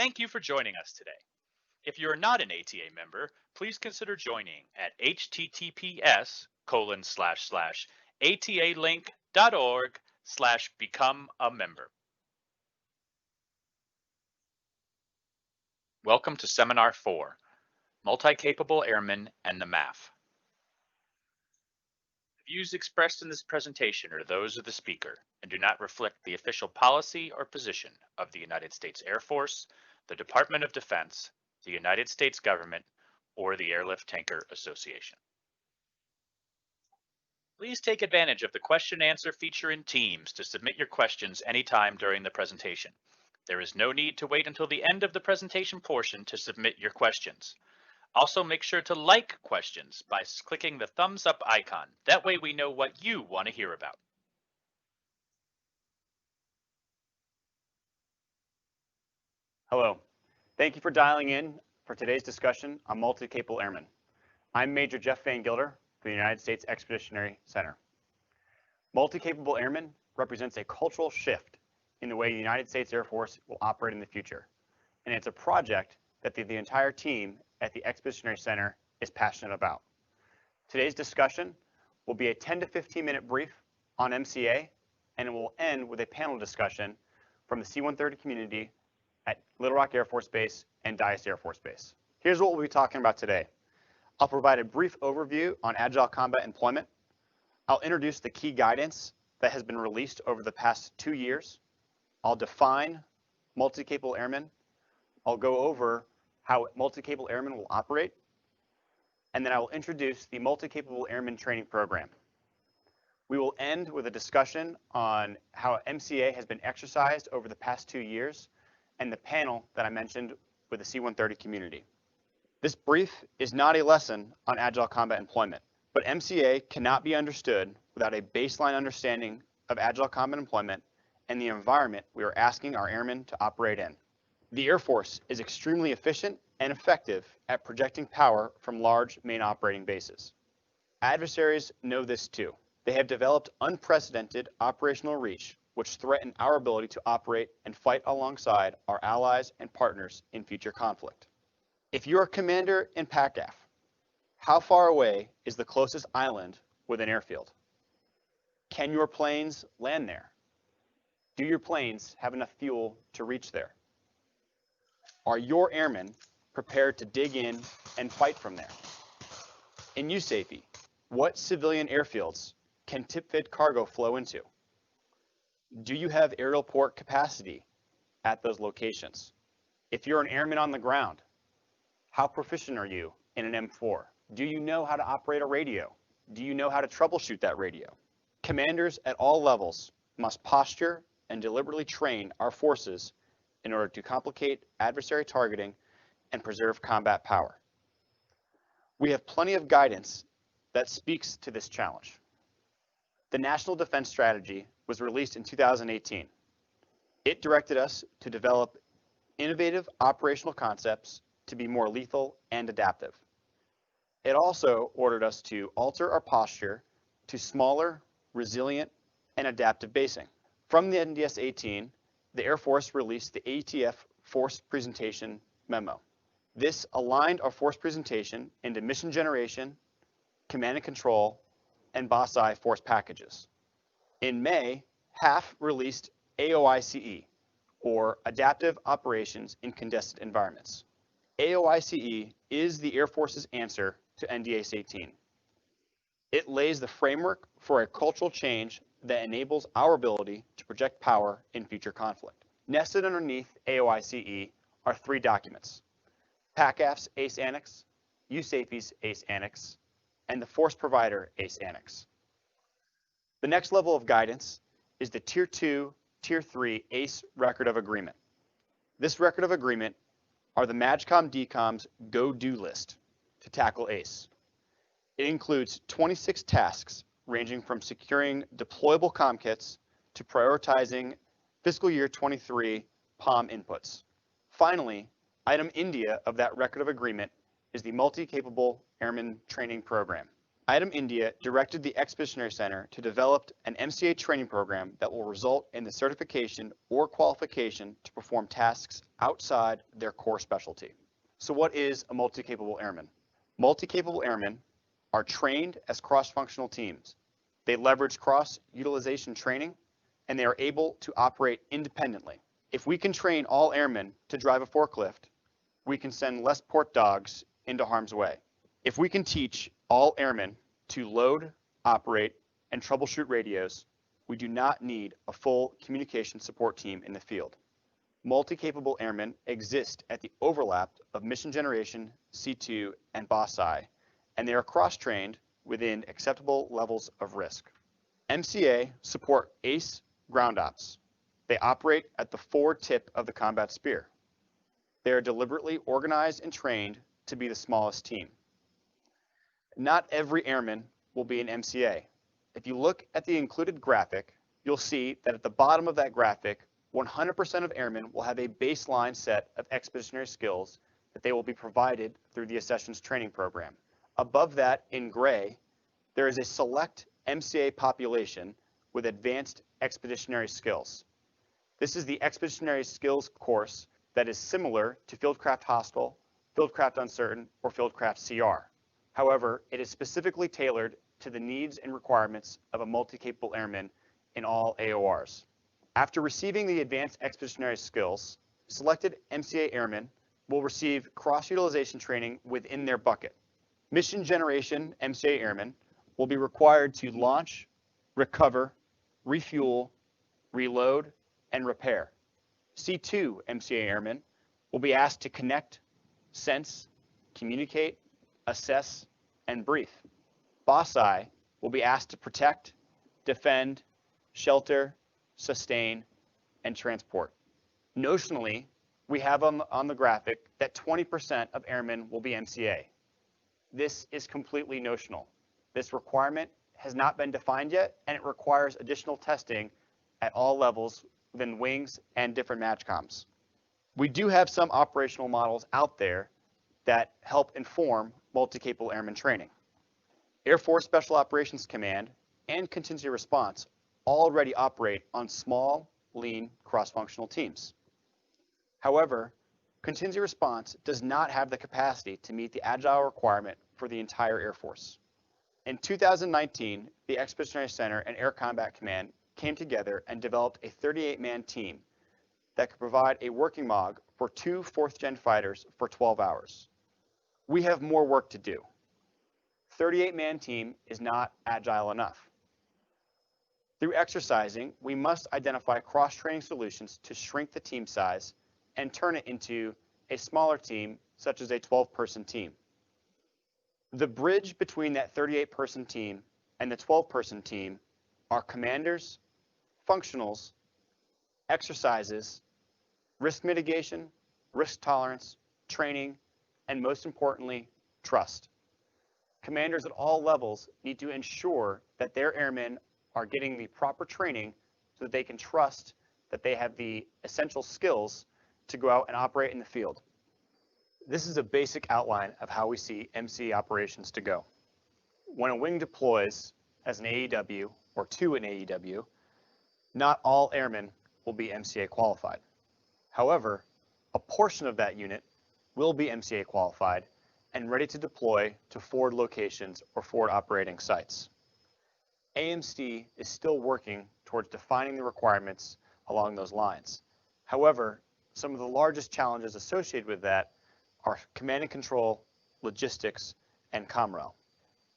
Thank you for joining us today. If you are not an ATA member, please consider joining at https://atalink.org/become a member. Welcome to Seminar 4, Multi-Capable Airmen and the MAF. The views expressed in this presentation are those of the speaker and do not reflect the official policy or position of the United States Air Force, the Department of Defense, the United States government, or the Airlift Tanker Association. Please take advantage of the question and answer feature in Teams to submit your questions anytime during the presentation. There is no need to wait until the end of the presentation portion to submit your questions. Also, make sure to like questions by clicking the thumbs up icon. That way we know what you want to hear about. Hello. Thank you for dialing in for today's discussion on multi-capable airmen. I'm Major Jeff Van Gilder for the United States Expeditionary Center. Multi-capable airmen represents a cultural shift in the way the United States Air Force will operate in the future. And it's a project that the entire team at the Expeditionary Center is passionate about. Today's discussion will be a 10 to 15 minute brief on MCA, and it will end with a panel discussion from the C-130 community at Little Rock Air Force Base and Dyess Air Force Base. Here's what we'll be talking about today. I'll provide a brief overview on agile combat employment. I'll introduce the key guidance that has been released over the past 2 years. I'll define multi-capable airmen. I'll go over how multi-capable airmen will operate. And then I will introduce the multi-capable airmen training program. We will end with a discussion on how MCA has been exercised over the past 2 years and the panel that I mentioned with the C-130 community. This brief is not a lesson on agile combat employment, but MCA cannot be understood without a baseline understanding of agile combat employment and the environment we are asking our airmen to operate in. The Air Force is extremely efficient and effective at projecting power from large main operating bases. Adversaries know this too. They have developed unprecedented operational reach, which threaten our ability to operate and fight alongside our allies and partners in future conflict. If you're a commander in PACAF, how far away is the closest island with an airfield? Can your planes land there? Do your planes have enough fuel to reach there? Are your airmen prepared to dig in and fight from there? In USAFE, what civilian airfields can tip-fed cargo flow into? Do you have aerial port capacity at those locations? If you're an airman on the ground, how proficient are you in an M4? Do you know how to operate a radio? Do you know how to troubleshoot that radio? Commanders at all levels must posture and deliberately train our forces in order to complicate adversary targeting and preserve combat power. We have plenty of guidance that speaks to this challenge. The National Defense Strategy was released in 2018. It directed us to develop innovative operational concepts to be more lethal and adaptive. It also ordered us to alter our posture to smaller, resilient, and adaptive basing. From the NDS 18, the Air Force released the ATF Force Presentation Memo. This aligned our force presentation into mission generation, command and control, and BOSI force packages. In May, HAF released AOICE, or Adaptive Operations in Contested Environments. AOICE is the Air Force's answer to NDS 18. It lays the framework for a cultural change that enables our ability to project power in future conflict. Nested underneath AOICE are 3 documents: PACAF's ACE Annex, USAFE's ACE Annex, and the Force Provider ACE Annex. The next level of guidance is the Tier 2, Tier 3 ACE Record of Agreement. This Record of Agreement are the MAJCOM DCOM's go-do list to tackle ACE. It includes 26 tasks ranging from securing deployable comm kits to prioritizing fiscal year 23 POM inputs. Finally, item India of that Record of Agreement is the Multi-Capable Airmen Training Program. Item India directed the Expeditionary Center to develop an MCA training program that will result in the certification or qualification to perform tasks outside their core specialty. So what is a multi-capable airman? Multi-capable airmen are trained as cross-functional teams. They leverage cross-utilization training, and they are able to operate independently. If we can train all airmen to drive a forklift, we can send less port dogs into harm's way. If we can teach all airmen to load, operate, and troubleshoot radios, we do not need a full communication support team in the field. Multi-capable airmen exist at the overlap of mission generation, C2, and BOSSI, and they are cross-trained within acceptable levels of risk. MCA support ACE ground ops. They operate at the forward tip of the combat spear. They are deliberately organized and trained to be the smallest team. Not every airman will be an MCA. If you look at the included graphic, you'll see that at the bottom of that graphic, 100% of airmen will have a baseline set of expeditionary skills that they will be provided through the Accessions training program. Above that, in gray, there is a select MCA population with advanced expeditionary skills. This is the expeditionary skills course that is similar to Fieldcraft Hostile, Fieldcraft Uncertain, or Fieldcraft CR. However, it is specifically tailored to the needs and requirements of a multi-capable airman in all AORs. After receiving the advanced expeditionary skills, selected MCA airmen will receive cross-utilization training within their bucket. Mission generation MCA airmen will be required to launch, recover, refuel, reload, and repair. C2 MCA airmen will be asked to connect, sense, communicate, assess, and brief. BOSSI will be asked to protect, defend, shelter, sustain, and transport. Notionally, we have on the graphic that 20% of airmen will be MCA. This is completely notional. This requirement has not been defined yet, and it requires additional testing at all levels within wings and different MAJCOMs. We do have some operational models out there that help inform multi-capable airman training. Air Force Special Operations Command and Contingency Response already operate on small, lean, cross-functional teams. However, Contingency Response does not have the capacity to meet the agile requirement for the entire Air Force. In 2019, the Expeditionary Center and Air Combat Command came together and developed a 38-man team that could provide a working MOG for 2 4th-gen fighters for 12 hours. We have more work to do. 38-man team is not agile enough. Through exercising, we must identify cross-training solutions to shrink the team size and turn it into a smaller team, such as a 12-person team. The bridge between that 38-person team and the 12-person team are commanders, functionals, exercises, risk mitigation, risk tolerance, training, and most importantly, trust. Commanders at all levels need to ensure that their airmen are getting the proper training so that they can trust that they have the essential skills to go out and operate in the field. This is a basic outline of how we see MCA operations to go. When a wing deploys as an AEW or to an AEW, not all airmen will be MCA qualified. However, a portion of that unit will be MCA qualified and ready to deploy to forward locations or forward operating sites. AMC is still working towards defining the requirements along those lines. However, some of the largest challenges associated with that are command and control, logistics, and COMREL.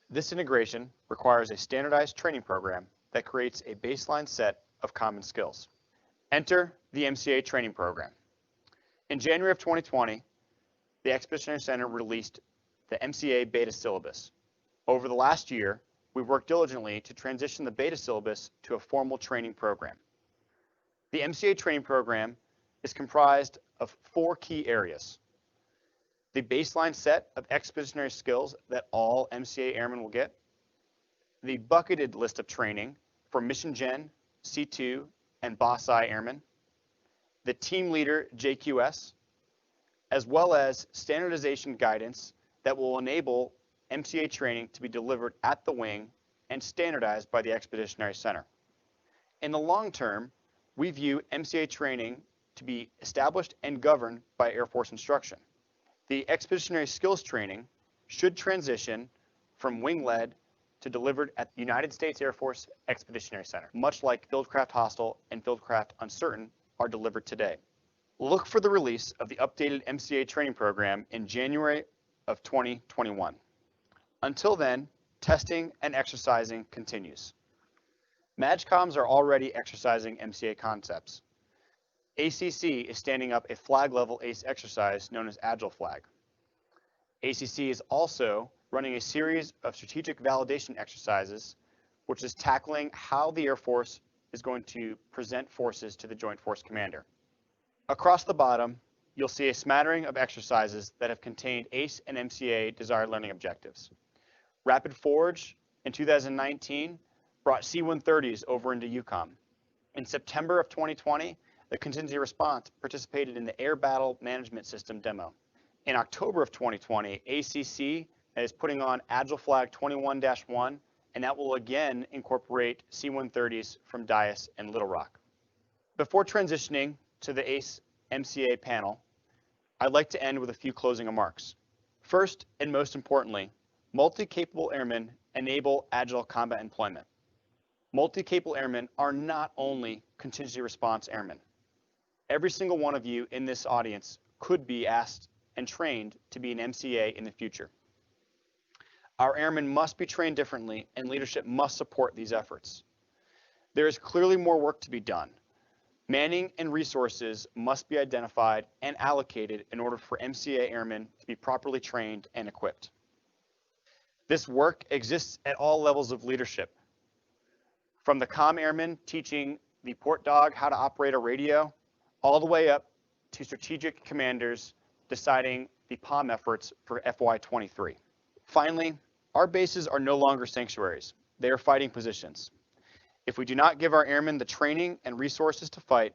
This integration requires a standardized training program that creates a baseline set of common skills. Enter the MCA training program. In January of 2020, the Expeditionary Center released the MCA beta syllabus. Over the last year, we've worked diligently to transition the beta syllabus to a formal training program. The MCA training program is comprised of 4 key areas. The baseline set of expeditionary skills that all MCA airmen will get, the bucketed list of training for Mission Gen, C2, and BOSSI airmen, the team leader JQS, as well as standardization guidance that will enable MCA training to be delivered at the wing and standardized by the Expeditionary Center. In the long term, we view MCA training to be established and governed by Air Force instruction. The Expeditionary Skills Training should transition from wing-led to delivered at the United States Air Force Expeditionary Center, much like Fieldcraft Hostile and Fieldcraft Uncertain are delivered today. Look for the release of the updated MCA training program in January of 2021. Until then, testing and exercising continues. MAJCOMs are already exercising MCA concepts. ACC is standing up a flag-level ACE exercise known as Agile Flag. ACC is also running a series of strategic validation exercises, which is tackling how the Air Force is going to present forces to the Joint Force Commander. Across the bottom, you'll see a smattering of exercises that have contained ACE and MCA desired learning objectives. Rapid Forge in 2019 brought C-130s over into EUCOM. In September of 2020, the Contingency Response participated in the Air Battle Management System demo. In October of 2020, ACC is putting on Agile Flag 21-1, and that will again incorporate C-130s from Dias and Little Rock. Before transitioning to the ACE MCA panel, I'd like to end with a few closing remarks. First, and most importantly, multi-capable airmen enable agile combat employment. Multi-capable airmen are not only contingency response airmen. Every single one of you in this audience could be asked and trained to be an MCA in the future. Our airmen must be trained differently, and leadership must support these efforts. There is clearly more work to be done. Manning and resources must be identified and allocated in order for MCA airmen to be properly trained and equipped. This work exists at all levels of leadership, from the comm airman teaching the port dog how to operate a radio, all the way up to strategic commanders deciding the POM efforts for FY23. Finally, our bases are no longer sanctuaries. They are fighting positions. If we do not give our airmen the training and resources to fight,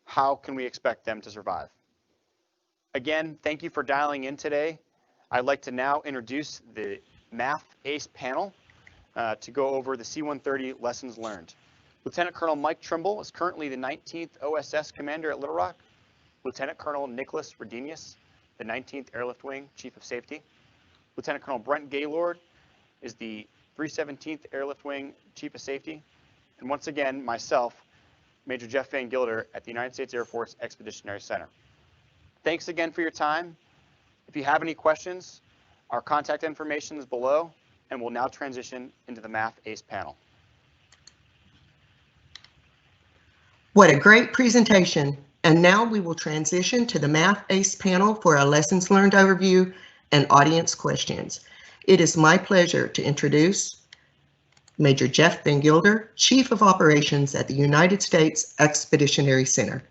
how can we expect them to survive? Again, thank you for dialing in today. I'd like to now introduce the MAF ACE panel to go over the C-130 lessons learned. Lieutenant Colonel Mike Trimble is currently the 19th OSS Commander at Little Rock. Lieutenant Colonel Nicholas Redenius, the 19th Airlift Wing Chief of Safety. Lieutenant Colonel Brent Gaylord is the 317th Airlift Wing Chief of Safety. And once again, myself, Major Jeff Van Gilder at the United States Air Force Expeditionary Center. Thanks again for your time. If you have any questions, our contact information is below, and we'll now transition into the MAF ACE panel. What a great presentation. And now we will transition to the MAF ACE panel for a lessons learned overview and audience questions. It is my pleasure to introduce Major Jeff Van Gilder, Chief of Operations at the United States Expeditionary Center.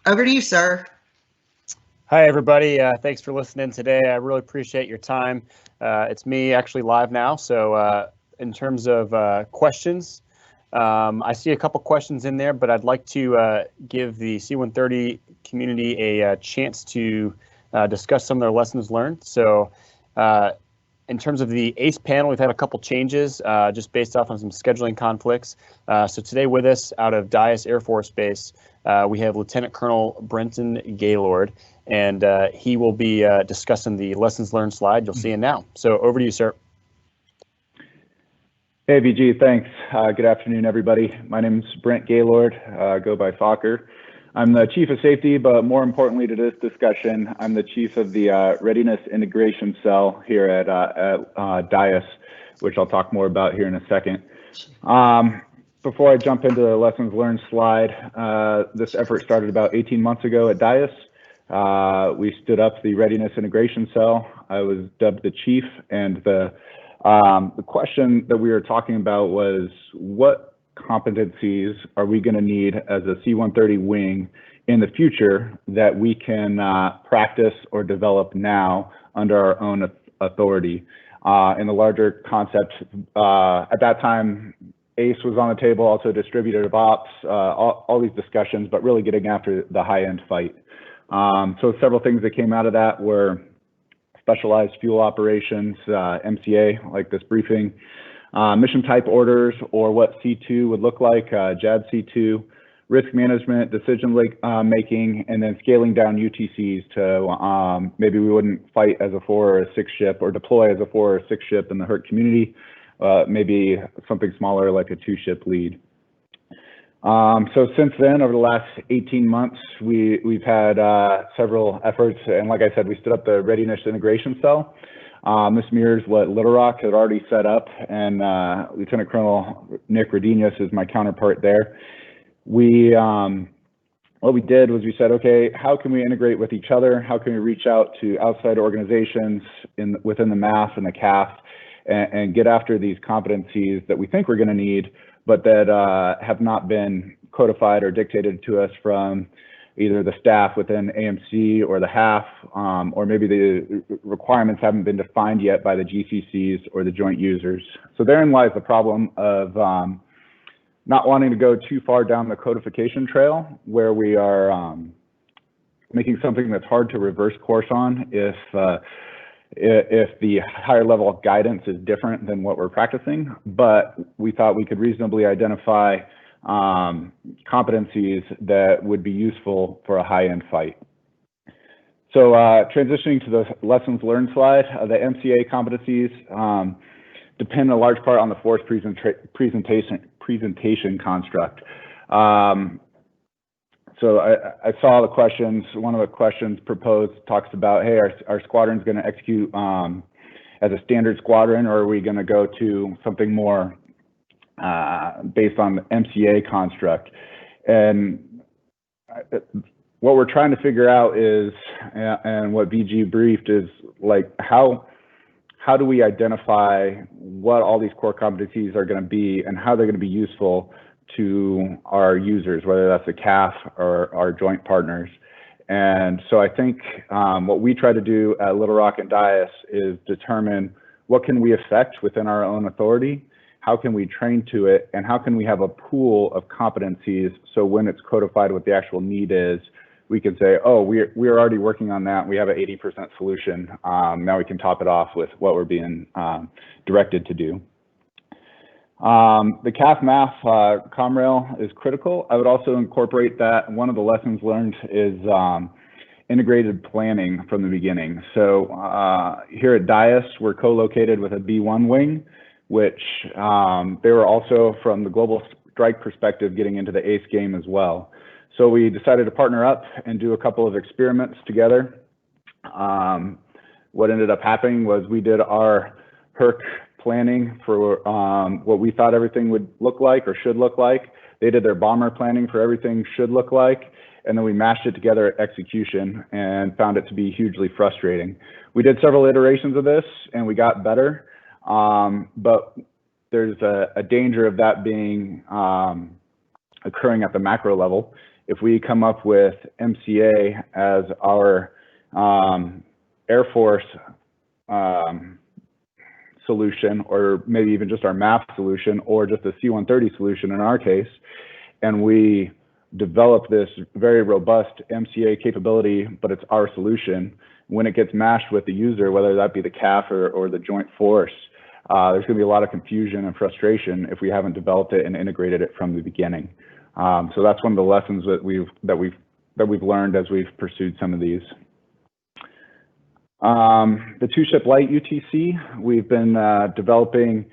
Over to you, sir. Hi, everybody. Thanks for listening today. I really appreciate your time. It's me actually live now. So in terms of questions, I see a couple questions in there, but I'd like to give the C-130 community a chance to discuss some of their lessons learned. So in terms of the ACE panel, we've had a couple changes just based off on some scheduling conflicts. So today with us out of Dias Air Force Base, we have Lieutenant Colonel Brenton Gaylord, and he will be discussing the lessons learned slide. You'll see it now. So over to you, sir. Hey, VG, thanks. Good afternoon, everybody. My name is Brent Gaylord, go by Fokker. I'm the Chief of Safety, but more importantly to this discussion, I'm the Chief of the Readiness Integration Cell here at Dias, which I'll talk more about here in a second. Before I jump into the lessons learned slide, this effort started about 18 months ago at Dias. We stood up the Readiness Integration Cell. I was dubbed the Chief, and the question that we were talking about was, what competencies are we going to need as a C-130 wing in the future that we can practice or develop now under our own authority? In the larger concept, at that time, ACE was on the table, also distributed ops, all these discussions, but really getting after the high-end fight. So several things that came out of that were specialized fuel operations, MCA, like this briefing, mission type orders, or what C2 would look like, JAD C2, risk management, decision making, and then scaling down UTCs to maybe we wouldn't fight as a 4 or a 6 ship or deploy as a 4 or 6 ship in the HERT community, maybe something smaller like a 2 ship lead. So since then, over the last 18 months, we've had several efforts, and like I said, we stood up the Readiness Integration Cell. This mirrors what Little Rock had already set up, and Lieutenant Colonel Nick Rodinius is my counterpart there. What we did was we said, okay, how can we integrate with each other? How can we reach out to outside organizations within the MAF and the CAF and get after these competencies that we think we're going to need, but that have not been codified or dictated to us from either the staff within AMC or the HAF, or maybe the requirements haven't been defined yet by the GCCs or the joint users. So therein lies the problem of not wanting to go too far down the codification trail, where we are making something that's hard to reverse course on if the higher level of guidance is different than what we're practicing. But we thought we could reasonably identify competencies that would be useful for a high-end fight. So transitioning to the lessons learned slide, the MCA competencies depend a large part on the force presentation construct. So I saw the questions. One of the questions proposed talks about, hey, our squadron's going to execute as a standard squadron, or are we going to go to something more based on the MCA construct? And what we're trying to figure out is, and what BG briefed is, like, how do we identify what all these core competencies are going to be and how they're going to be useful to our users, whether that's the CAF or our joint partners. And so I think what we try to do at Little Rock and Dias is determine what can we affect within our own authority, how can we train to it, and how can we have a pool of competencies so when it's codified what the actual need is, we can say, oh, we're already working on that. We have an 80% solution. Now we can top it off with what we're being directed to do. The CAF MAF ComRail is critical. I would also incorporate that. One of the lessons learned is integrated planning from the beginning. So here at Dias, we're co-located with a B1 wing, which they were also, from the global strike perspective, getting into the ACE game as well. So we decided to partner up and do a couple of experiments together. What ended up happening was we did our HERC planning for what we thought everything would look like or should look like. They did their bomber planning for everything should look like, and then we mashed it together at execution and found it to be hugely frustrating. We did several iterations of this and we got better, but there's a danger of that being occurring at the macro level. If we come up with MCA as our Air Force solution, or maybe even just our MAF solution, or just a C-130 solution in our case, and we develop this very robust MCA capability, but it's our solution, when it gets mashed with the user, whether that be the CAF or the joint force, there's going to be a lot of confusion and frustration if we haven't developed it and integrated it from the beginning. So that's one of the lessons that we've learned as we've pursued some of these. The 2-ship light UTC, we've been developing.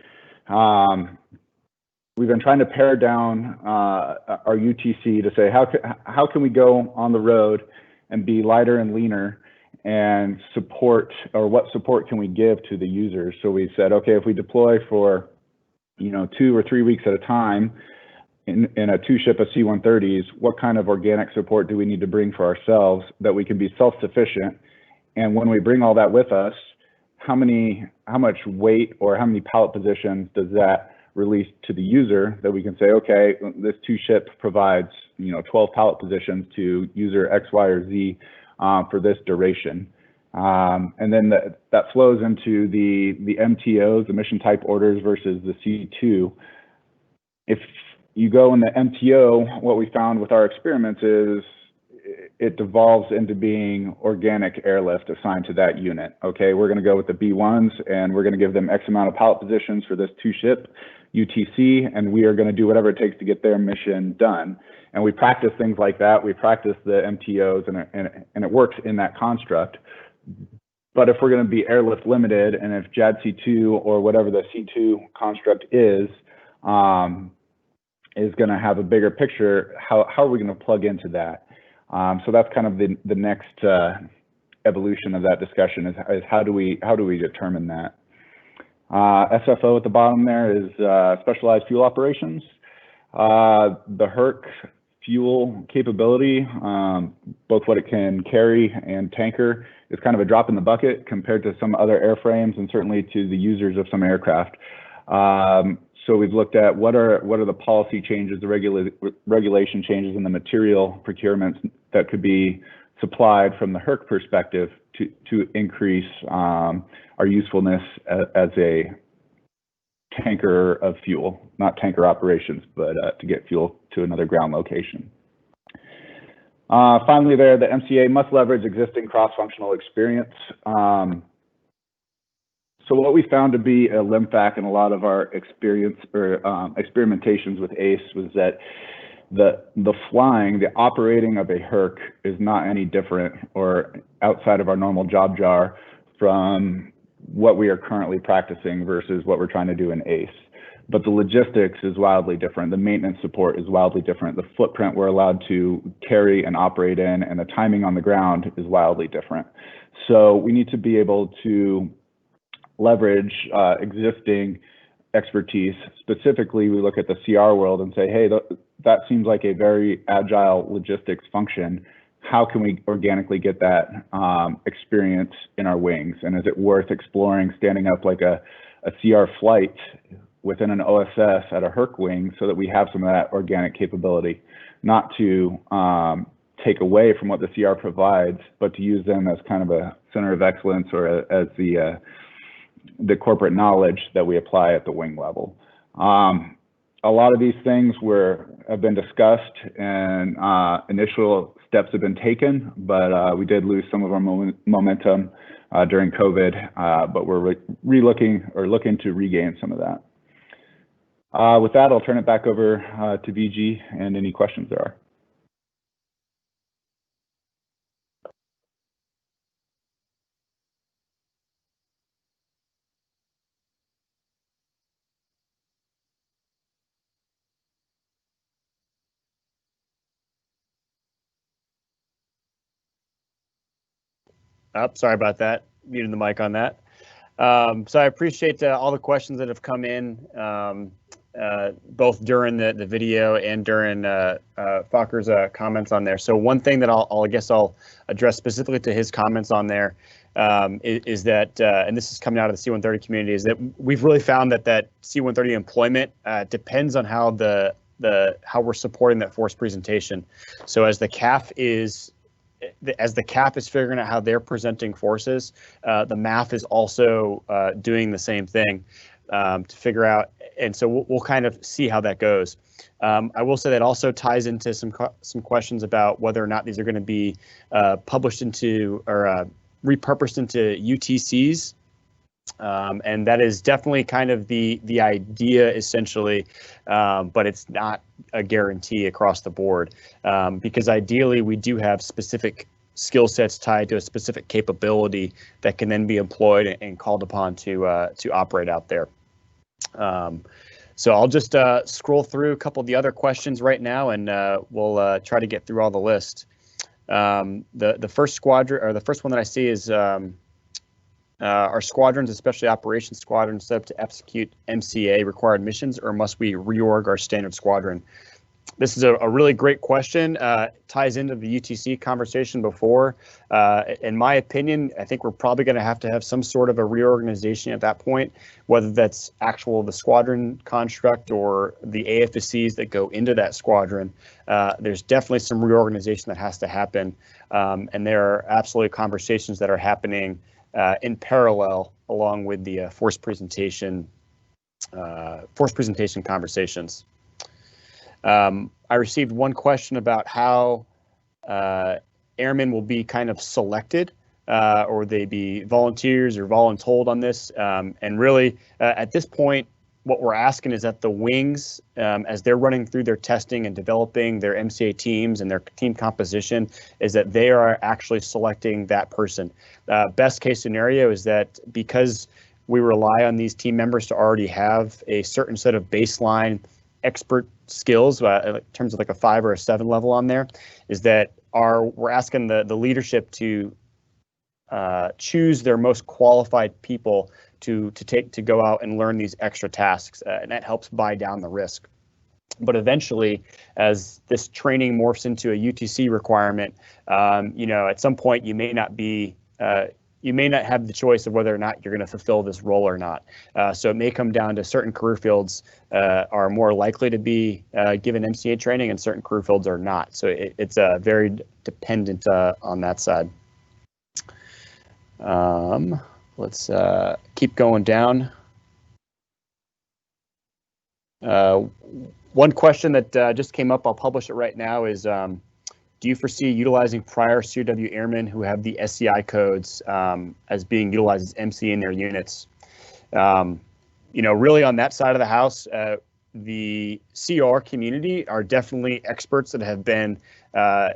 We've been trying to pare down our UTC to say how can we go on the road and be lighter and leaner, and support, or what support can we give to the users? So we said, okay, if we deploy for 2 or 3 weeks at a time in a 2-ship of C-130s, what kind of organic support do we need to bring for ourselves that we can be self-sufficient? And when we bring all that with us, how much weight or how many pallet positions does that release to the user that we can say, okay, this 2-ship provides 12 pallet positions to user X, Y, or Z for this duration. And then that flows into the MTOs, the mission type orders, versus the C2. If you go in the MTO, what we found with our experiments is it devolves into being organic airlift assigned to that unit. Okay, we're going to go with the B1s, and we're going to give them X amount of pallet positions for this 2-ship UTC, and we are going to do whatever it takes to get their mission done. And we practice things like that. We practice the MTOs, and it works in that construct. But if we're going to be airlift limited, and if JADC2 or whatever the C2 construct is going to have a bigger picture, how are we going to plug into that? So that's kind of the next evolution of that discussion is how do we determine that? SFO at the bottom there is specialized fuel operations. The HERC fuel capability, both what it can carry and tanker, is kind of a drop in the bucket compared to some other airframes and certainly to the users of some aircraft. So we've looked at what are the policy changes, the regulation changes, and the material procurements that could be supplied from the HERC perspective to increase our usefulness as a tanker of fuel, not tanker operations, but to get fuel to another ground location. Finally there, the MCA must leverage existing cross-functional experience. So what we found to be a LIMFAC in a lot of our experience or experimentations with ACE was that the flying, the operating of a HERC is not any different or outside of our normal job jar from what we are currently practicing versus what we're trying to do in ACE. But the logistics is wildly different. The maintenance support is wildly different. The footprint we're allowed to carry and operate in and the timing on the ground is wildly different. So we need to be able to leverage existing expertise. Specifically, we look at the CR world and say, hey, that seems like a very agile logistics function. How can we organically get that experience in our wings? And is it worth exploring standing up like a CR flight within an OSS at a HERC wing so that we have some of that organic capability, not to take away from what the CR provides, but to use them as kind of a center of excellence or as the corporate knowledge that we apply at the wing level. A lot of these things have been discussed and initial steps have been taken, but we did lose some of our momentum during COVID, but we're looking to regain some of that. With that, I'll turn it back over to VG and any questions there are. Sorry about that. Muted the mic on that. So I appreciate all the questions that have come in, both during the video and during Fokker's comments on there. So one thing that I'll address specifically to his comments on there is that, and this is coming out of the C-130 community, is that we've really found that C-130 employment depends on how how we're supporting that force presentation. So as the CAF is figuring out how they're presenting forces, the MAF is also doing the same thing to figure out, and so we'll kind of see how that goes. I will say that also ties into some questions about whether or not these are going to be published into or repurposed into UTCs. And that is definitely kind of the idea essentially, but it's not a guarantee across the board, because ideally we do have specific skill sets tied to a specific capability that can then be employed and called upon to operate out there. So I'll just scroll through a couple of the other questions right now, and we'll try to get through all the list. The first squadron, or the first one that I see is are squadrons, especially operations squadrons, set up to execute MCA required missions, or must we reorg our standard squadron? This is a really great question. Ties into the UTC conversation before. In my opinion, I think we're probably going to have some sort of a reorganization at that point, whether that's the squadron construct or the AFSCs that go into that squadron. There's definitely some reorganization that has to happen, and there are absolutely conversations that are happening in parallel along with the force presentation conversations. I received one question about how airmen will be kind of selected, or they be volunteers or voluntold on this. And really, at this point, what we're asking is that the wings, as they're running through their testing and developing their MCA teams and their team composition, is that they are actually selecting that person. Best case scenario is that because we rely on these team members to already have a certain set of baseline expert skills, in terms of like a 5 or a 7 level on there, is that we're asking the leadership to choose their most qualified people to go out and learn these extra tasks, and that helps buy down the risk. But eventually, as this training morphs into a UTC requirement, at some point you may not have the choice of whether or not you're going to fulfill this role or not. So it may come down to certain career fields are more likely to be given MCA training, and certain career fields are not. So it's very dependent on that side. Let's keep going down. One question that just came up, I'll publish it right now, is do you foresee utilizing prior COW airmen who have the SCI codes as being utilized as MC in their units? Really on that side of the house, the CR community are definitely experts that have been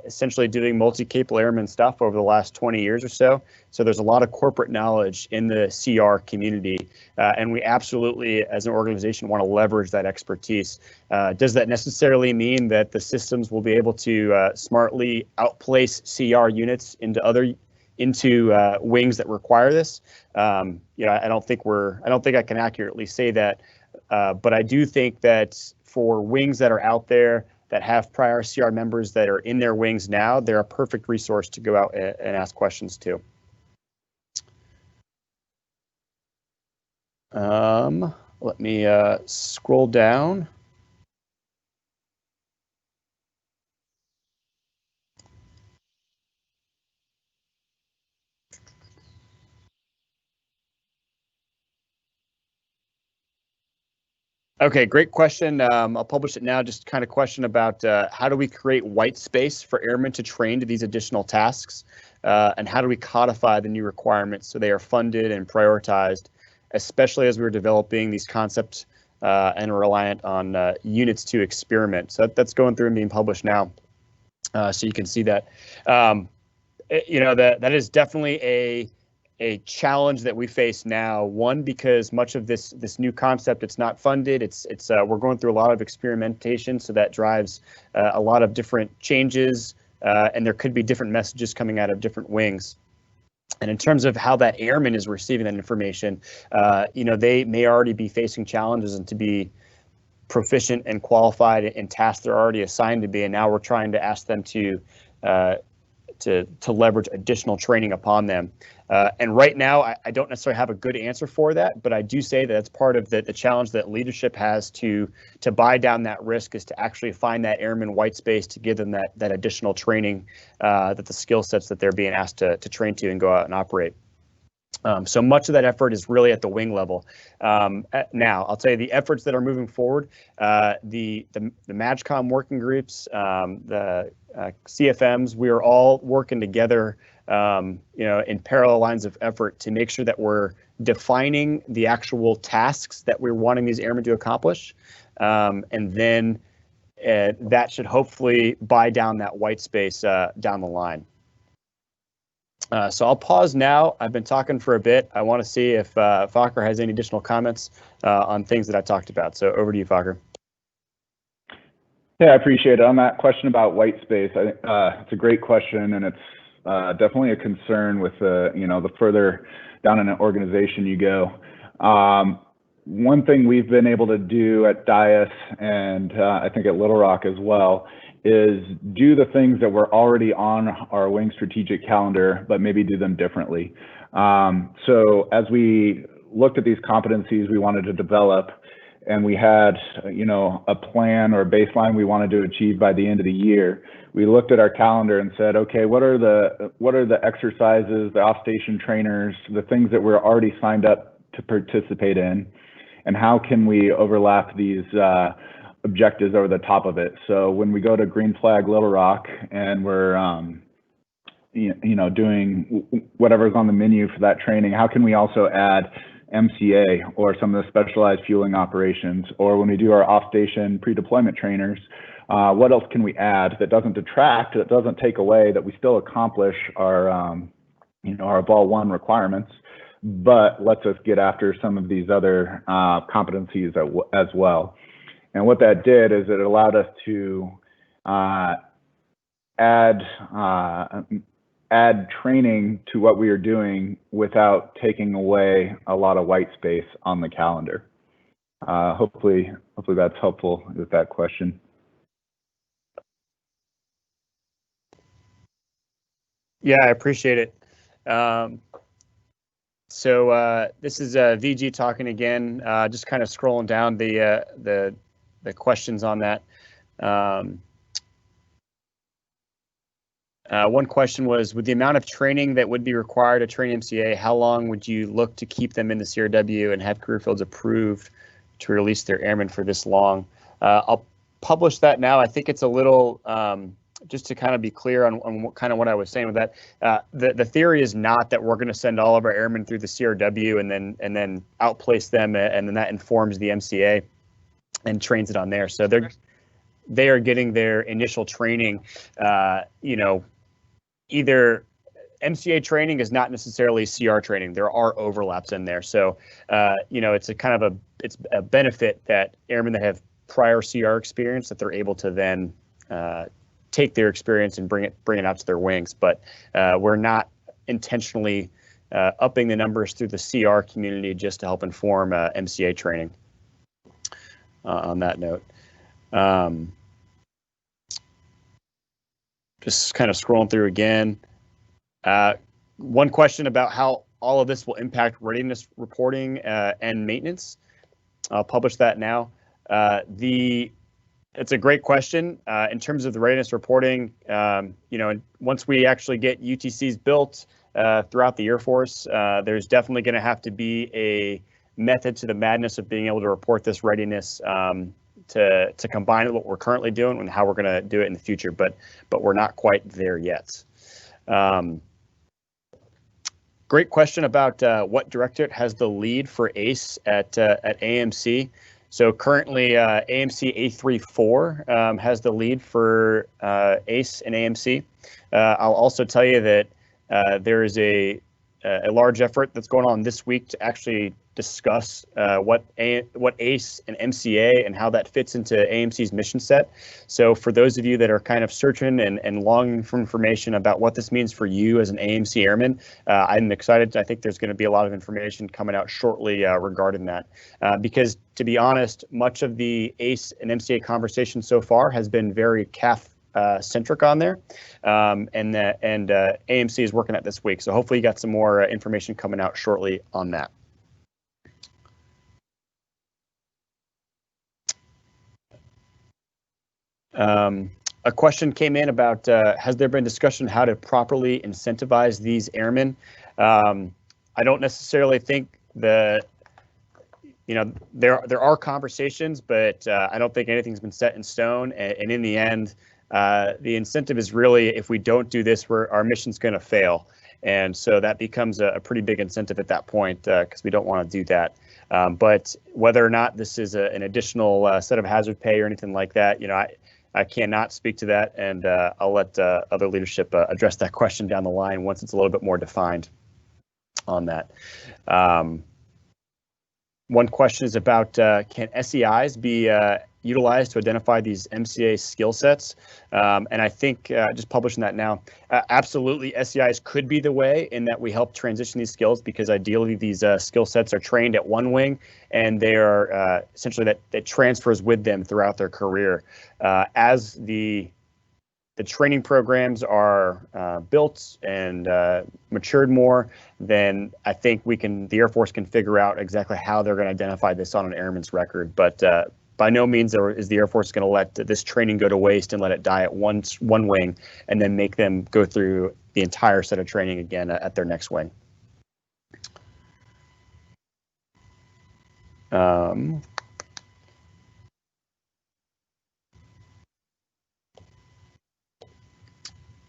essentially doing multi-capable airman stuff over the last 20 years or so. So there's a lot of corporate knowledge in the CR community, and we absolutely, as an organization, want to leverage that expertise. Does that necessarily mean that the systems will be able to smartly outplace CR units into wings that require this? I don't think I can accurately say that. But I do think that for wings that are out there that have prior CR members that are in their wings now, they're a perfect resource to go out and ask questions to. Let me scroll down. Okay, great question. I'll publish it now. Just kind of question about how do we create white space for airmen to train to these additional tasks, and how do we codify the new requirements so they are funded and prioritized, especially as we're developing these concepts and are reliant on units to experiment. So that's going through and being published now, so you can see that. That is definitely a challenge that we face now. One, because much of this new concept, it's not funded. We're going through a lot of experimentation, so that drives a lot of different changes, and there could be different messages coming out of different wings. And in terms of how that airman is receiving that information, they may already be facing challenges and to be proficient and qualified in tasks they're already assigned to be, and now we're trying to ask them to leverage additional training upon them. And right now, I don't necessarily have a good answer for that, but I do say that it's part of the challenge that leadership has to buy down that risk, is to actually find that airman white space to give them that additional training, that the skill sets that they're being asked to train to and go out and operate. So much of that effort is really at the wing level. Now, I'll tell you the efforts that are moving forward, the MAGCOM working groups, the CFMs, we are all working together, in parallel lines of effort to make sure that we're defining the actual tasks that we're wanting these airmen to accomplish. And then that should hopefully buy down that white space down the line. So I'll pause now. I've been talking for a bit. I want to see if Fokker has any additional comments on things that I talked about. So over to you, Fokker. Yeah, I appreciate it. On that question about white space, I think it's a great question, and it's definitely a concern with the further down in an organization you go. One thing we've been able to do at Dias, and I think at Little Rock as well, is do the things that were already on our wing strategic calendar, but maybe do them differently. So as we looked at these competencies we wanted to develop, and we had, a plan or a baseline we wanted to achieve by the end of the year, we looked at our calendar and said, okay, what are the exercises, the off-station trainers, the things that we're already signed up to participate in, and how can we overlap these objectives over the top of it? So when we go to Green Flag Little Rock and we're doing whatever's on the menu for that training, how can we also add MCA or some of the specialized fueling operations, or when we do our off-station pre-deployment trainers, what else can we add that doesn't detract, that doesn't take away, that we still accomplish our, our Vol 1 requirements, but lets us get after some of these other competencies as well. And what that did is it allowed us to add training to what we are doing without taking away a lot of white space on the calendar. Hopefully that's helpful with that question. Yeah, I appreciate it. So this is VG talking again, just kind of scrolling down the questions on that. One question was, with the amount of training that would be required to train MCA, how long would you look to keep them in the CRW and have career fields approved to release their airmen for this long? I'll publish that now. I think it's a little, just to kind of be clear on what I was saying with that. The theory is not that we're going to send all of our airmen through the CRW and then outplace them, and then that informs the MCA and trains it on there. So they are getting their initial training, either MCA training is not necessarily CR training. There are overlaps in there. So, it's it's a benefit that airmen that have prior CR experience, that they're able to then take their experience and bring it out to their wings. But we're not intentionally upping the numbers through the CR community just to help inform MCA training. On that note. Just kind of scrolling through again. One question about how all of this will impact readiness reporting and maintenance. I'll publish that now. It's a great question. In terms of the readiness reporting, once we actually get UTCs built throughout the Air Force, there's definitely going to have to be a method to the madness of being able to report this readiness to combine it with what we're currently doing and how we're going to do it in the future, but we're not quite there yet. Great question about what directorate has the lead for ACE at AMC. So currently AMC A34 has the lead for ACE and AMC. I'll also tell you that there is a large effort that's going on this week to actually discuss what ACE and MCA and how that fits into AMC's mission set. So for those of you that are kind of searching and longing for information about what this means for you as an AMC airman, I'm excited. I think there's going to be a lot of information coming out shortly regarding that. Because to be honest, much of the ACE and MCA conversation so far has been very CAF centric on there, and AMC is working at this week. So hopefully you got some more information coming out shortly on that. A question came in about has there been discussion how to properly incentivize these airmen? I don't necessarily think there are conversations, but I don't think anything's been set in stone. And in the end, the incentive is really, if we don't do this, our mission's going to fail. And so that becomes a pretty big incentive at that point, because we don't want to do that. But whether or not this is an additional set of hazard pay or anything like that, I cannot speak to that, and I'll let other leadership address that question down the line once it's a little bit more defined on that. One question is about can SEIs be utilized to identify these MCA skill sets? And I think just publishing that now, absolutely SEIs could be the way in that we help transition these skills, because ideally these skill sets are trained at one wing and they are essentially that transfers with them throughout their career. As the training programs are built and matured more, then I think the Air Force can figure out exactly how they're going to identify this on an airman's record. But by no means is the Air Force going to let this training go to waste and let it die at one wing and then make them go through the entire set of training again at their next wing.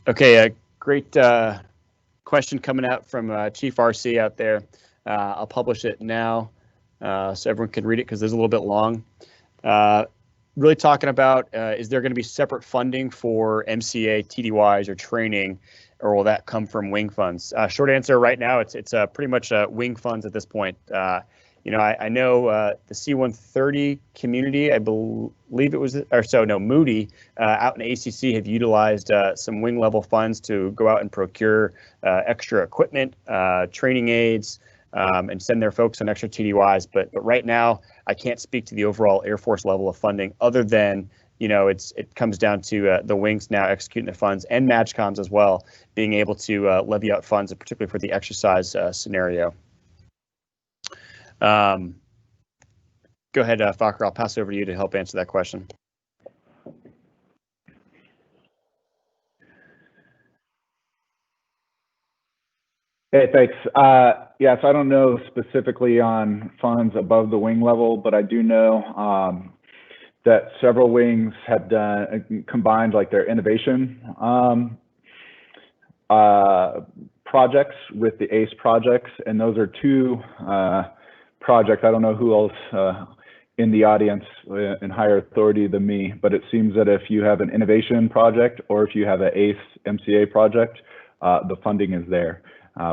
Okay, great question coming out from Chief RC out there. I'll publish it now so everyone can read it because it's a little bit long. Really talking about, is there going to be separate funding for MCA, TDYs, or training, or will that come from wing funds? Short answer right now, it's pretty much wing funds at this point. You know, I know the C-130 community, I believe it was, or so, no, Moody out in ACC have utilized some wing level funds to go out and procure extra equipment, training aids, and send their folks on extra TDYs. But right now, I can't speak to the overall Air Force level of funding other than, you know, it comes down to the wings now executing the funds and MAGCOMs as well, being able to levy out funds, particularly for the exercise scenario. Go ahead, Fokker. I'll pass it over to you to help answer that question. Hey, thanks. Yes, I don't know specifically on funds above the wing level, but I do know that several wings have combined like their innovation projects with the ACE projects, and those are two projects. I don't know who else in the audience in higher authority than me, but it seems that if you have an innovation project or if you have an ACE MCA project, the funding is there,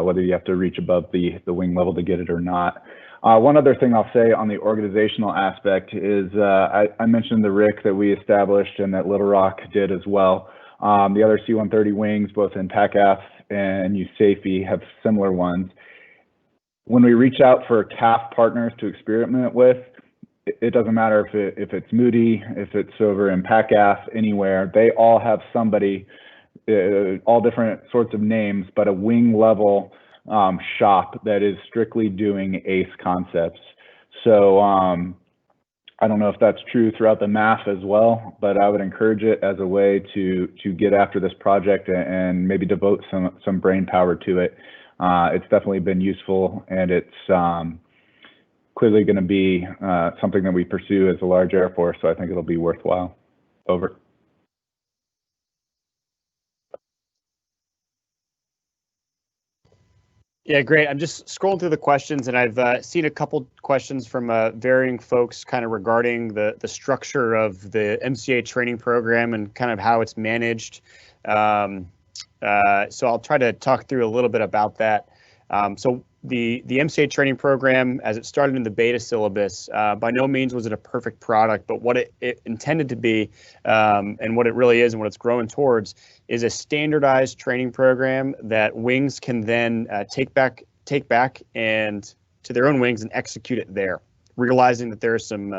whether you have to reach above the wing level to get it or not. One other thing I'll say on the organizational aspect is I mentioned the RIC that we established and that Little Rock did as well. The other C-130 wings, both in PACAF and USAFE, have similar ones. When we reach out for TAF partners to experiment with, it doesn't matter if it's Moody, if it's over in PACAF, anywhere, they all have somebody, all different sorts of names, but a wing level shop that is strictly doing ACE concepts. So I don't know if that's true throughout the MAF as well, but I would encourage it as a way to get after this project and maybe devote some brain power to it. It's definitely been useful, and it's clearly going to be something that we pursue as a large Air Force, so I think it'll be worthwhile. Over. Yeah, great. I'm just scrolling through the questions, and I've seen a couple questions from varying folks kind of regarding the structure of the MCA training program and kind of how it's managed. So I'll try to talk through a little bit about that. So the MCA training program, as it started in the beta syllabus, by no means was it a perfect product, but what it intended to be, and what it really is and what it's growing towards, is a standardized training program that wings can then take back and to their own wings and execute it there, realizing that there's some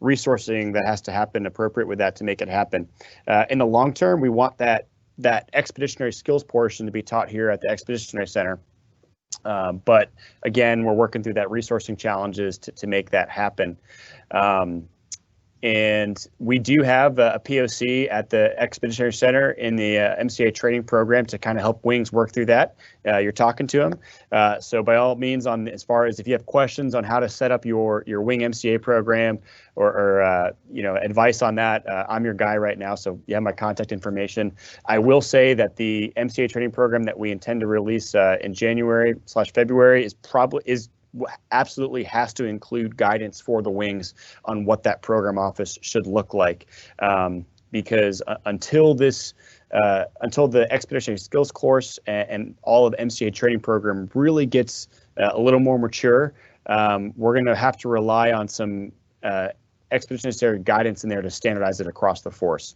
resourcing that has to happen appropriate with that to make it happen. In the long term, we want that expeditionary skills portion to be taught here at the Expeditionary Center. But again, we're working through that resourcing challenges to make that happen. And we do have a POC at the Expeditionary Center in the MCA training program to kind of help wings work through that. You're talking to them. So by all means, as far as if you have questions on how to set up your wing MCA program or you know, advice on that, I'm your guy right now. So you have my contact information. I will say that the MCA training program that we intend to release in January/February absolutely has to include guidance for the wings on what that program office should look like, because until the expeditionary skills course and all of the MCA training program really gets a little more mature, we're going to have to rely on some expeditionary guidance in there to standardize it across the force.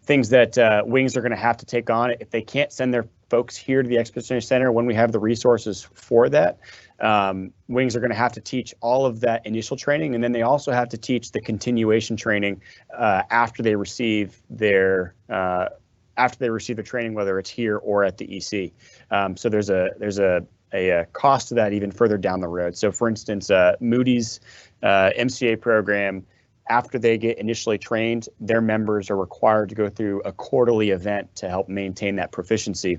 Things that wings are going to have to take on if they can't send their folks here to the Expeditionary Center when we have the resources for that. Wings are going to have to teach all of that initial training, and then they also have to teach the continuation training after they receive their training, whether it's here or at the EC. So there's a cost to that even further down the road. So for instance, Moody's MCA program, after they get initially trained, their members are required to go through a quarterly event to help maintain that proficiency.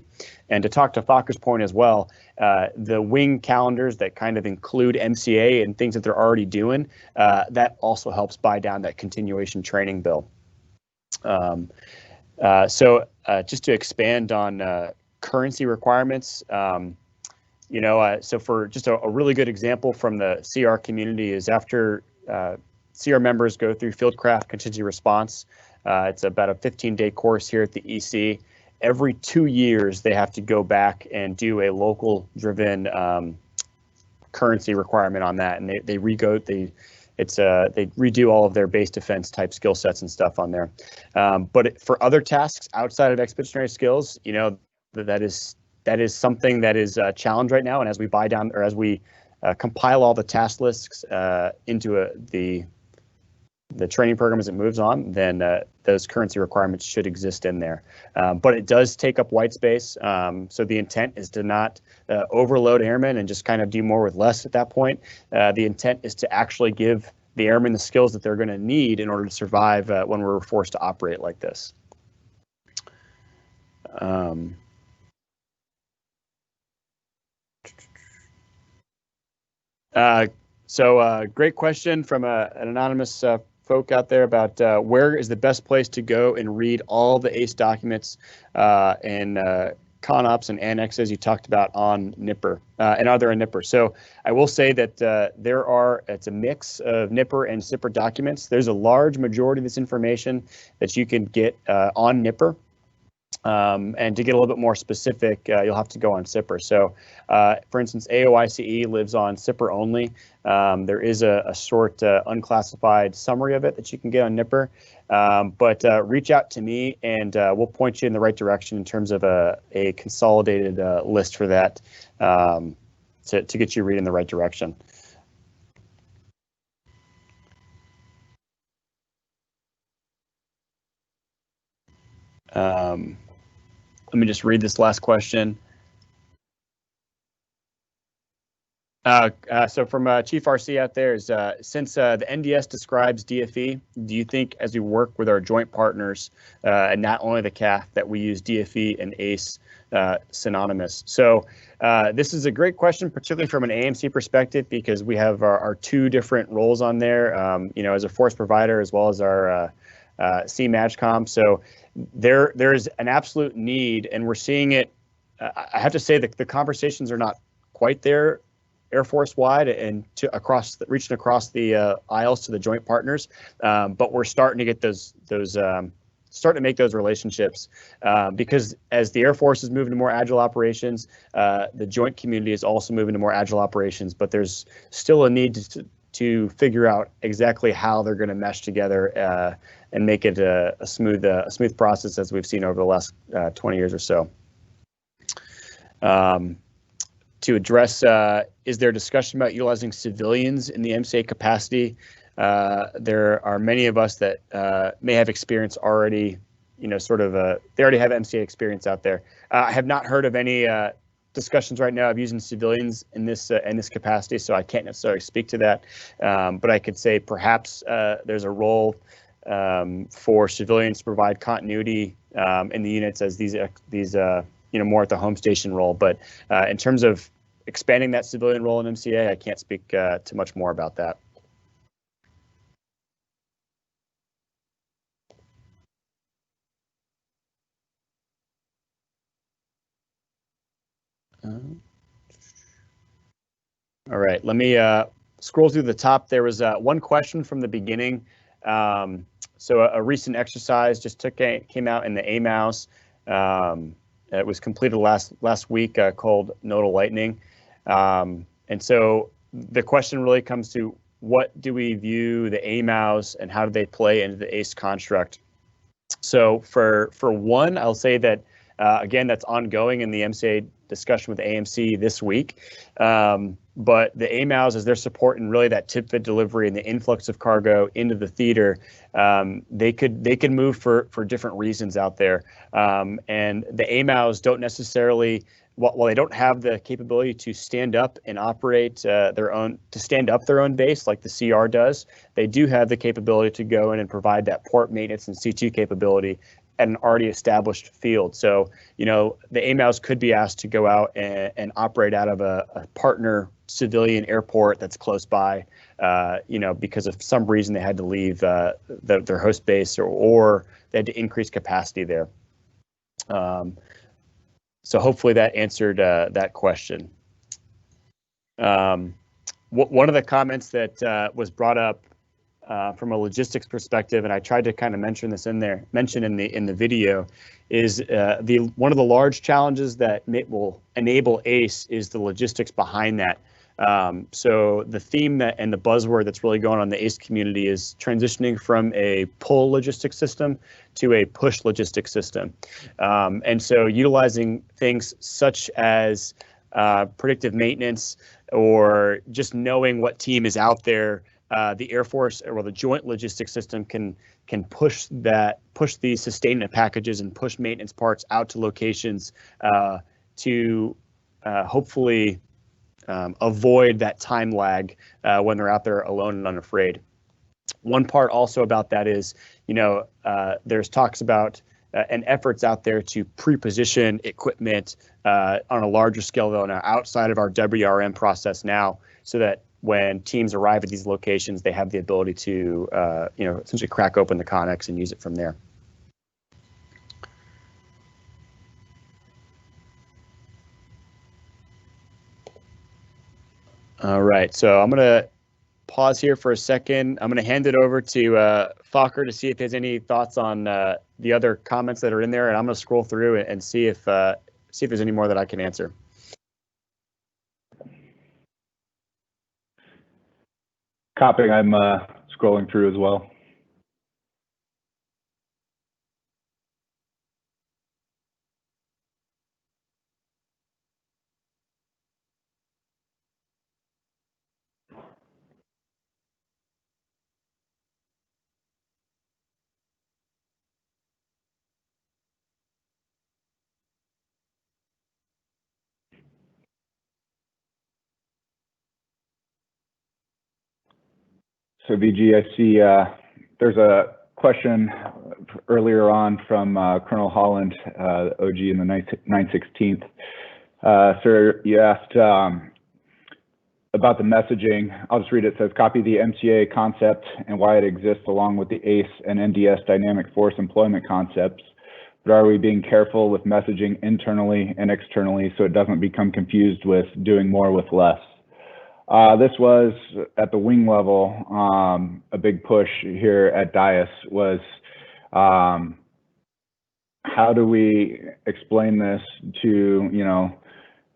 And to talk to Fokker's point as well, the wing calendars that kind of include MCA and things that they're already doing, that also helps buy down that continuation training bill. Just to expand on currency requirements, so for just a really good example from the CR community is after CR members go through Fieldcraft Contingency Response, it's about a 15-day course here at the EC. Every 2 years, they have to go back and do a local-driven currency requirement on that, and they redo all of their base defense type skill sets and stuff on there. But for other tasks outside of expeditionary skills, that is something that is a challenge right now. And as we compile all the task lists into the training program as it moves on, then those currency requirements should exist in there. But it does take up white space. So the intent is to not overload airmen and just kind of do more with less at that point. The intent is to actually give the airmen the skills that they're going to need in order to survive when we're forced to operate like this. Great question from an anonymous folk out there about where is the best place to go and read all the ACE documents and CONOPS and annexes you talked about on NIPR, and are there in NIPR? So I will say that it's a mix of NIPR and SIPR documents. There's a large majority of this information that you can get on NIPR. And to get a little bit more specific, you'll have to go on SIPR. So, for instance, AOICE lives on SIPR only. There is a short unclassified summary of it that you can get on NIPR. But reach out to me and we'll point you in the right direction in terms of a consolidated list for that to get you reading in the right direction. Let me just read this last question. So from Chief RC out there is, since the NDS describes DFE, do you think as we work with our joint partners, and not only the CAF, that we use DFE and ACE synonymous? So this is a great question, particularly from an AMC perspective, because we have our two different roles on there, as a force provider as well as our CMAGCOM. So there is an absolute need, and we're seeing it. I have to say that the conversations are not quite there Air Force wide and reaching across the aisles to the joint partners, but we're starting to get starting to make those relationships because as the Air Force is moving to more agile operations, the joint community is also moving to more agile operations, but there's still a need to figure out exactly how they're going to mesh together and make it a smooth process, as we've seen over the last 20 years or so. To address, is there discussion about utilizing civilians in the MCA capacity? There are many of us that may have experience already, they already have MCA experience out there. I have not heard of any discussions right now of using civilians in this capacity, so I can't necessarily speak to that. But I could say perhaps there's a role for civilians to provide continuity in the units as these more at the home station role. But in terms of expanding that civilian role in MCA, I can't speak too much more about that. All right, let me scroll through the top. There was one question from the beginning. So a recent exercise just came out in the AMAUS. It was completed last week called Nodal Lightning. And so the question really comes to, what do we view the AMAUS and how do they play into the ACE construct? So for one, I'll say that, again, that's ongoing in the MCA discussion with AMC this week. But the AMAUS, as they're supporting really that tip fit delivery and the influx of cargo into the theater, they could move for different reasons out there. And the AMAUS don't necessarily, while they don't have the capability to stand up and operate their own base like the CR does, they do have the capability to go in and provide that port maintenance and C2 capability at an already established field. So, you know, the AMAOs could be asked to go out and operate out of a partner civilian airport that's close by, you know, because of some reason they had to leave their host base, or they had to increase capacity there. So hopefully that answered that question. One of the comments that was brought up from a logistics perspective, and I tried to kind of mention in the video, is one of the large challenges that will enable ACE is the logistics behind that. So the theme and the buzzword that's really going on in the ACE community is transitioning from a pull logistics system to a push logistics system. And so utilizing things such as predictive maintenance, or just knowing what team is out there, the Air Force or the Joint Logistics System can push these sustainment packages and push maintenance parts out to locations to hopefully avoid that time lag when they're out there alone and unafraid. One part also about that is, you know, there's talks about and efforts out there to pre-position equipment on a larger scale though now outside of our WRM process now, so that when teams arrive at these locations, they have the ability to, you know, essentially crack open the Connex and use it from there. All right, so I'm gonna pause here for a second. I'm gonna hand it over to Fokker to see if he has any thoughts on the other comments that are in there, and I'm gonna scroll through and see if there's any more that I can answer. Copying, I'm scrolling through as well. So VG, I see there's a question earlier on from Colonel Holland, OG in the 916th. Sir, you asked about the messaging. I'll just read it. It says, copy the MCA concept and why it exists along with the ACE and NDS dynamic force employment concepts. But are we being careful with messaging internally and externally so it doesn't become confused with doing more with less? This was at the wing level, a big push here at DIAS was how do we explain this to, you know,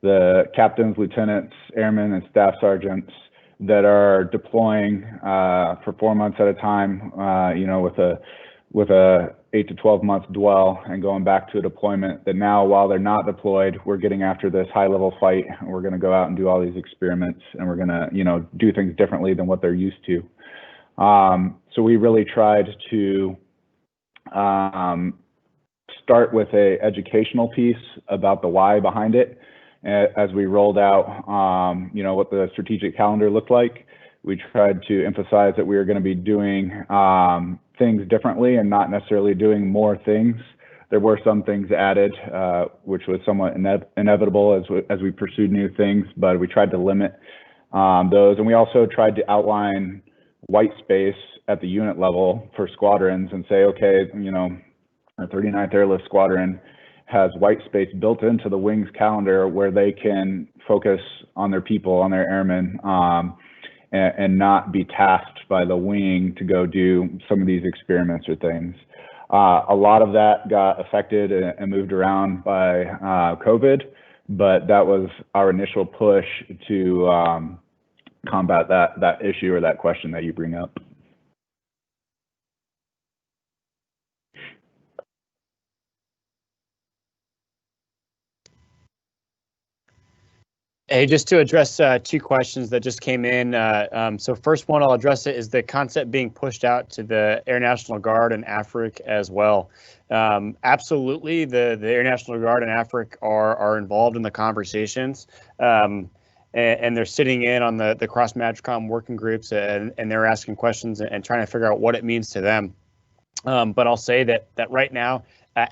the captains, lieutenants, airmen, and staff sergeants that are deploying for 4 months at a time, you know, with a 8 to 12 month dwell and going back to a deployment, that now while they're not deployed, we're getting after this high level fight and we're going to go out and do all these experiments and we're going to, you know, do things differently than what they're used to. So we really tried to start with a educational piece about the why behind it. As we rolled out, you know, what the strategic calendar looked like, we tried to emphasize that we were going to be doing things differently and not necessarily doing more things. There were some things added, which was somewhat inevitable as we pursued new things, but we tried to limit those. And we also tried to outline white space at the unit level for squadrons and say, okay, you know, our 39th Airlift Squadron has white space built into the wing's calendar where they can focus on their people, on their airmen, and not be tasked by the wing to go do some of these experiments or things. A lot of that got affected and moved around by COVID, but that was our initial push to combat that issue or that question that you bring up. Hey, just to address two questions that just came in. So first one, I'll address it, is the concept being pushed out to the Air National Guard and AFRIC as well. Absolutely, the Air National Guard and AFRIC are involved in the conversations, and they're sitting in on the cross MAGCOM working groups, and they're asking questions and trying to figure out what it means to them. But I'll say that right now,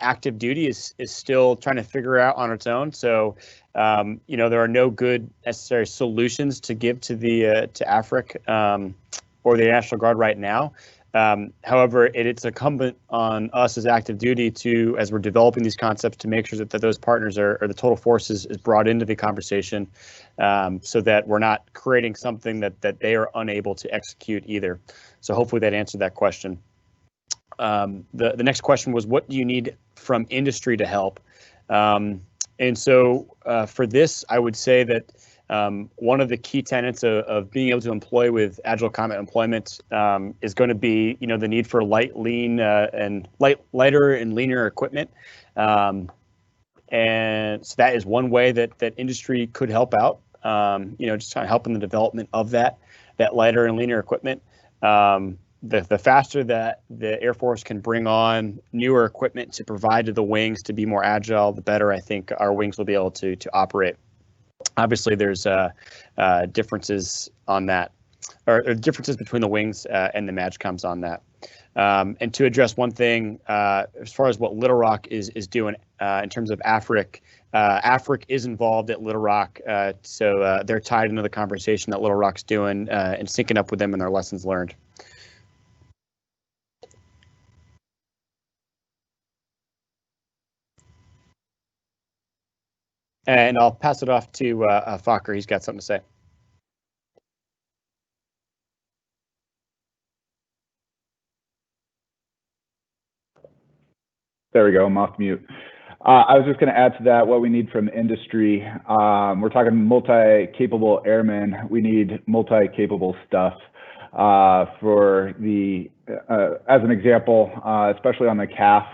active duty is still trying to figure out on its own. So, there are no good necessary solutions to give to the to AFRIC or the National Guard right now. However, it's incumbent on us as active duty to, as we're developing these concepts, to make sure that those partners or the total force is brought into the conversation, so that we're not creating something that they are unable to execute either. So hopefully that answered that question. The next question was, what do you need from industry to help? And so for this, I would say that one of the key tenets of being able to employ with agile combat employment is going to be, the need for lighter and leaner equipment. And so that is one way that industry could help out. Just trying to help in the development of that lighter and leaner equipment. The faster that the Air Force can bring on newer equipment to provide to the wings to be more agile, the better I think our wings will be able to operate. Obviously, there's differences on that, or differences between the wings and the MAGCOMs on that. And to address one thing, as far as what Little Rock is doing in terms of AFRIC, AFRIC is involved at Little Rock, so they're tied into the conversation that Little Rock's doing and syncing up with them and their lessons learned. And I'll pass it off to Fokker. He's got something to say. There we go. I'm off mute. I was just going to add to that what we need from industry. We're talking multi-capable airmen. We need multi-capable stuff. For the, as an example, especially on the CAF,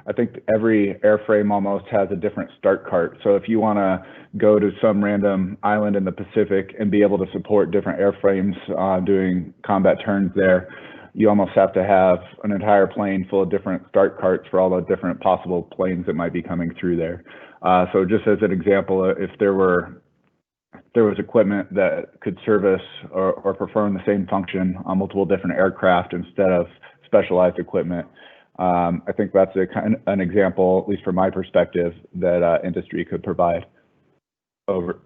I think every airframe almost has a different start cart. So if you want to go to some random island in the Pacific and be able to support different airframes doing combat turns there, you almost have to have an entire plane full of different start carts for all the different possible planes that might be coming through there. So just as an example, if there was equipment that could service or perform the same function on multiple different aircraft instead of specialized equipment, I think that's an example, at least from my perspective, that industry could provide. Over.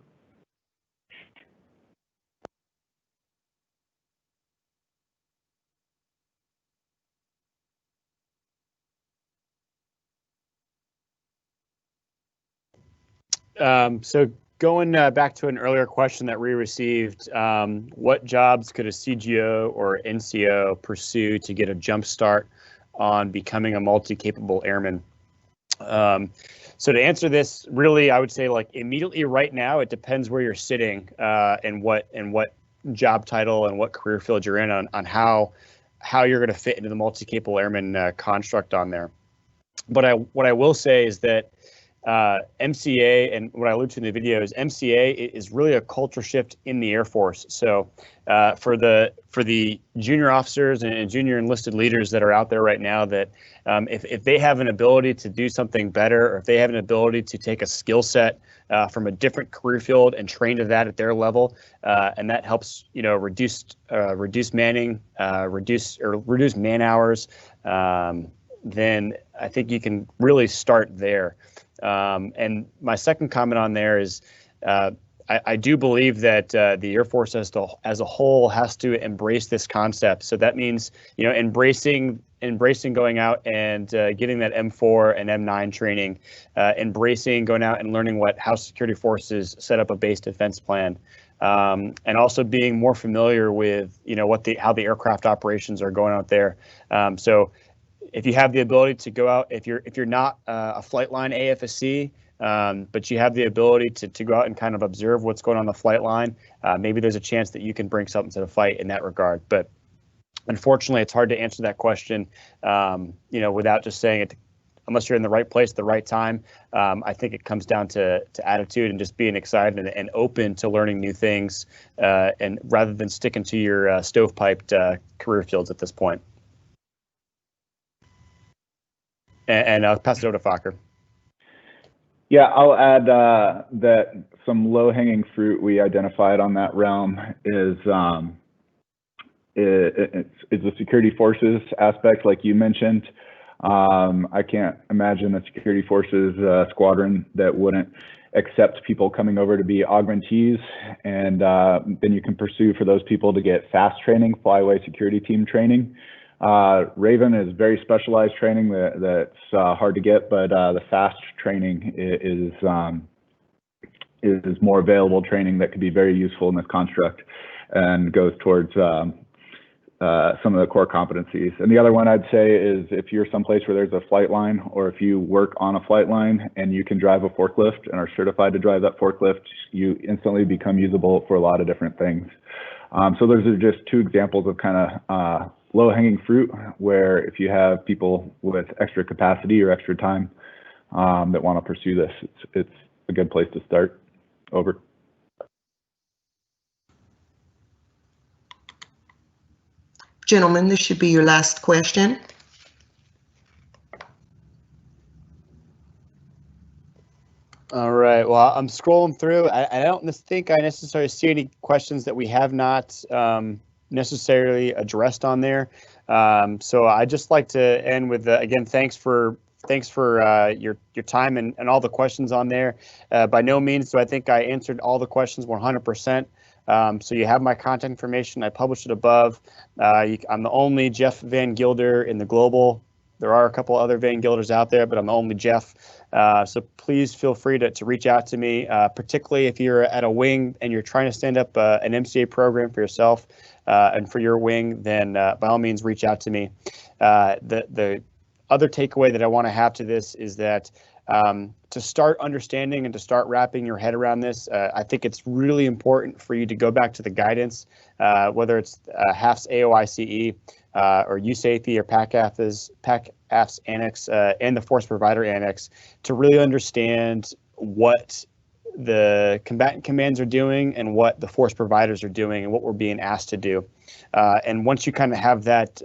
So going back to an earlier question that we received, what jobs could a CGO or NCO pursue to get a jump start on becoming a multi-capable airman? So to answer this, really, I would say like immediately right now, it depends where you're sitting and what job title and what career field you're in on how you're going to fit into the multi-capable airman construct on there. But what I will say is that MCA, and what I alluded to in the video, is MCA is really a culture shift in the Air Force. So for the junior officers and junior enlisted leaders that are out there right now, that if they have an ability to do something better, or if they have an ability to take a skill set from a different career field and train to that at their level, and that helps reduce manning, reduce man hours, then I think you can really start there. And my second comment on there is I do believe that the Air Force as a whole has to embrace this concept. So that means embracing going out and getting that M4 and M9 training, embracing going out and learning how security forces set up a base defense plan, and also being more familiar with how the aircraft operations are going out there. So if you have the ability to go out, if you're not a flight line AFSC, but you have the ability to go out and kind of observe what's going on the flight line, maybe there's a chance that you can bring something to the fight in that regard. But unfortunately, it's hard to answer that question, without just saying it. Unless you're in the right place at the right time, I think it comes down to attitude and just being excited and open to learning new things, and rather than sticking to your stovepiped career fields at this point. And I'll pass it over to Fokker. Yeah, I'll add that some low-hanging fruit we identified on that realm is the security forces aspect, like you mentioned. I can't imagine a security forces squadron that wouldn't accept people coming over to be augmentees, and then you can pursue for those people to get fast training, flyaway security team training. Raven is very specialized training that's hard to get, but the fast training is more available training that could be very useful in this construct and goes towards some of the core competencies. And the other one I'd say is if you're someplace where there's a flight line, or if you work on a flight line and you can drive a forklift and are certified to drive that forklift, you instantly become usable for a lot of different things. So those are just two examples of kind of low-hanging fruit, where if you have people with extra capacity or extra time that want to pursue this, it's a good place to start. Over. Gentlemen, this should be your last question. All right. Well, I'm scrolling through. I don't think I necessarily see any questions that we have not necessarily addressed on there. So I'd just like to end with, again, thanks for your time and all the questions on there. By no means do I think I answered all the questions 100%. So you have my contact information. I published it above. I'm the only Jeff Van Gilder in the global. There are a couple other Van Gilders out there, but I'm the only Jeff. So please feel free to reach out to me, particularly if you're at a wing and you're trying to stand up an MCA program for yourself and for your wing, then by all means reach out to me. The other takeaway that I want to have to this is that to start understanding and to start wrapping your head around this, I think it's really important for you to go back to the guidance, whether it's HAF's AOICE or USAFE or PACAF's Annex and the Force Provider Annex, to really understand what the combatant commands are doing and what the force providers are doing and what we're being asked to do. And once you kind of have that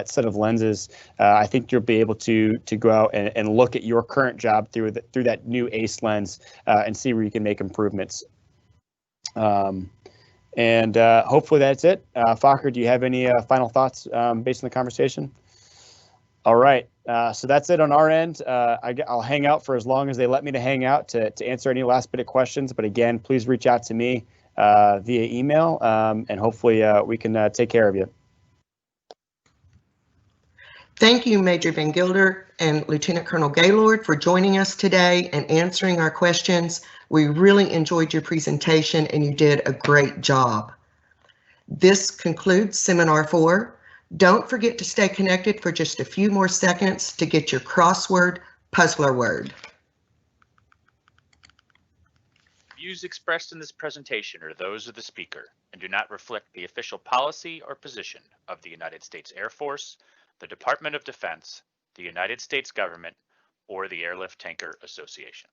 set of lenses, I think you'll be able to go out and look at your current job through that new ACE lens and see where you can make improvements. And hopefully that's it. Fokker, do you have any final thoughts based on the conversation? All right. So that's it on our end. I'll hang out for as long as they let me to hang out to answer any last minute questions. But again, please reach out to me via email, and hopefully we can take care of you. Thank you, Major Van Gilder and Lieutenant Colonel Gaylord, for joining us today and answering our questions. We really enjoyed your presentation and you did a great job. This concludes Seminar 4. Don't forget to stay connected for just a few more seconds to get your crossword puzzler word. Views expressed in this presentation are those of the speaker and do not reflect the official policy or position of the United States Air Force, the Department of Defense, the United States government, or the Airlift Tanker Association.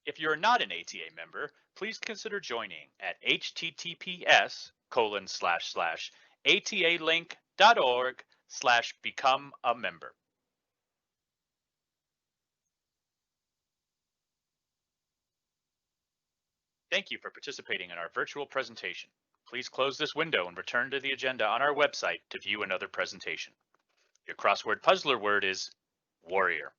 If you're not an ATA member, please consider joining at https://atalink.org/become-a-member. Thank you for participating in our virtual presentation. Please close this window and return to the agenda on our website to view another presentation. Your crossword puzzler word is warrior.